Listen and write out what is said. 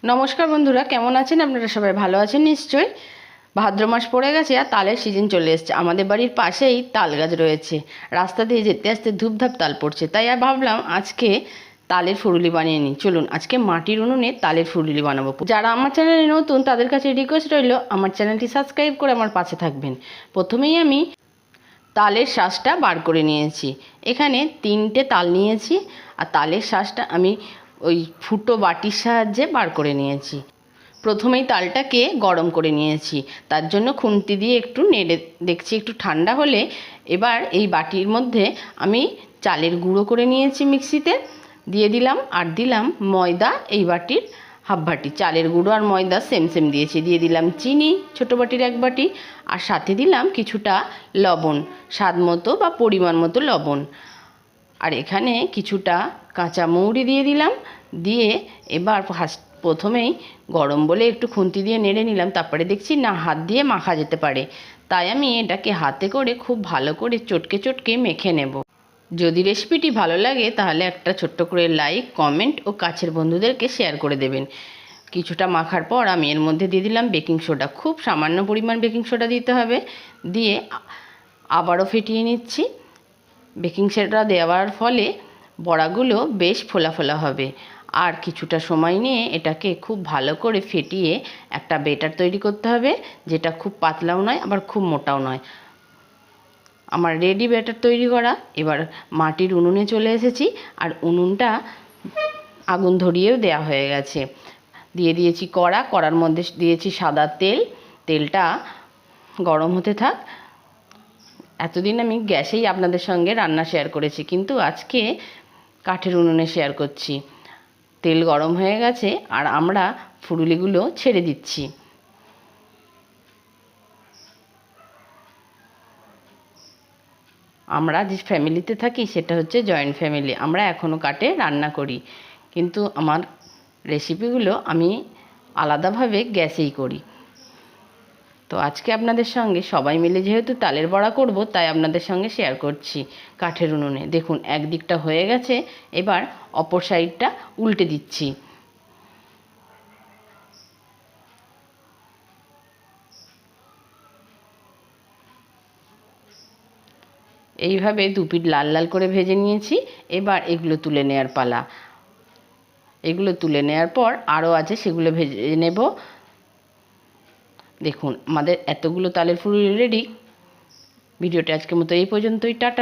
নমস্কার বন্ধুরা, কেমন আছেন আপনারা? সবাই ভালো আছেন নিশ্চয়ই। ভাদ্র মাস পড়ে গেছে আর তালের সিজন চলে এসেছে। আমাদের বাড়ির পাশেই তাল গাছ রয়েছে, রাস্তা দিয়ে যেতে আসতে ধূপধাপ তাল পড়ছে। তাই আর ভাবলাম আজকে তালের ফুরুলি বানিয়ে নিই। চলুন আজকে মাটির উনুনে তালের ফুরুলি বানাবো। যারা আমার চ্যানেলে নতুন তাদের কাছে রিকোয়েস্ট রইল আমার চ্যানেলটি সাবস্ক্রাইব করে আমার পাশে থাকবেন। প্রথমেই আমি তালের শাঁসটা বার করে নিয়েছি। এখানে 3টে তাল নিয়েছি আর তালের শাঁসটা আমি ওই ফুটো বাটির সাহায্যে বার করে নিয়েছি। প্রথমেই তালটাকে গরম করে নিয়েছি, তার জন্য খুন্তি দিয়ে একটু নেড়ে দেখছি একটু ঠান্ডা হলে এবার এই বাটির মধ্যে আমি চালের গুঁড়ো করে নিয়েছি মিক্সিতে দিয়ে দিলাম, আর দিলাম ময়দা এই বাটির হাফ বাটি। চালের গুঁড়ো আর ময়দা সেম সেম দিয়েছি। দিয়ে দিলাম চিনি ছোটো বাটির 1 বাটি, আর সাথে দিলাম কিছুটা লবণ, স্বাদ মতো বা পরিমাণ মতো লবণ। আর এখানে কিছুটা কাঁচা মৌরি দিয়ে দিলাম। দিয়ে এবার প্রথমেই গরম বলে একটু খুন্তি দিয়ে নেড়ে নিলাম, তারপরে দেখছি না হাত দিয়ে মাখা যেতে পারে, তাই আমি এটাকে হাতে করে খুব ভালো করে চটকে চটকে মেখে নেব। যদি রেসিপিটি ভালো লাগে তাহলে একটা ছোট্ট করে লাইক, কমেন্ট ও কাছের বন্ধুদেরকে শেয়ার করে দেবেন। কিছুটা মাখার পর আমি এর মধ্যে দিয়ে দিলাম বেকিং সোডা, খুব সামান্য পরিমাণ বেকিং সোডা দিতে হবে। দিয়ে আবারও ফেটিয়ে নিচ্ছি। বেকিং সোডা দেওয়ার ফলে বড়াগুলো বেশ ফোলা ফোলা হবে। আর কিছুটা সময় নিয়ে এটাকে খুব ভালো করে ফেটিয়ে একটা বেটার তৈরি করতে হবে, যেটা খুব পাতলাও নয় আবার খুব মোটাও নয়। আমার রেডি ব্যাটার তৈরি করা। এবার মাটির উনুনে চলে এসেছি, আর উনুনটা আগুন ধরিয়েও দেওয়া হয়ে গেছে। দিয়ে দিয়েছি কড়া, কড়ার মধ্যে দিয়েছি সাদা তেল। তেলটা গরম হতে থাক। এতদিন আমি গ্যাসেই আপনাদের সঙ্গে রান্না শেয়ার করেছি, কিন্তু আজকে কাঠের উনুনে শেয়ার করছি। তেল গরম হয়ে গেছে আর আমরা ফুরুলিগুলো ছেড়ে দিচ্ছি। আমরা যে ফ্যামিলিতে থাকি সেটা হচ্ছে জয়েন্ট ফ্যামিলি। আমরা এখনও কাঠে রান্না করি, কিন্তু আমার রেসিপিগুলো আমি আলাদাভাবে গ্যাসেই করি। তো আজকে আপনাদের সঙ্গে সবাই মিলে যেহেতু তালের বড়া করব, তাই আপনাদের সঙ্গে শেয়ার করছি কাঠের উনুনে। দেখুন একদিকটা হয়ে গেছে, এবার অপর সাইডটা উল্টে দিচ্ছি। এইভাবে 2 পিঠ লাল লাল করে ভেজে নিয়েছি। এবার এগুলো তুলে নেওয়ার পালা। এগুলো তুলে নেওয়ার পর আরও আছে, সেগুলো ভেজে নেব। দেখুন আমাদের এতগুলো তালের ফুলুরি রেডি। ভিডিওটা আজকের মতো এই পর্যন্তই। টাটা।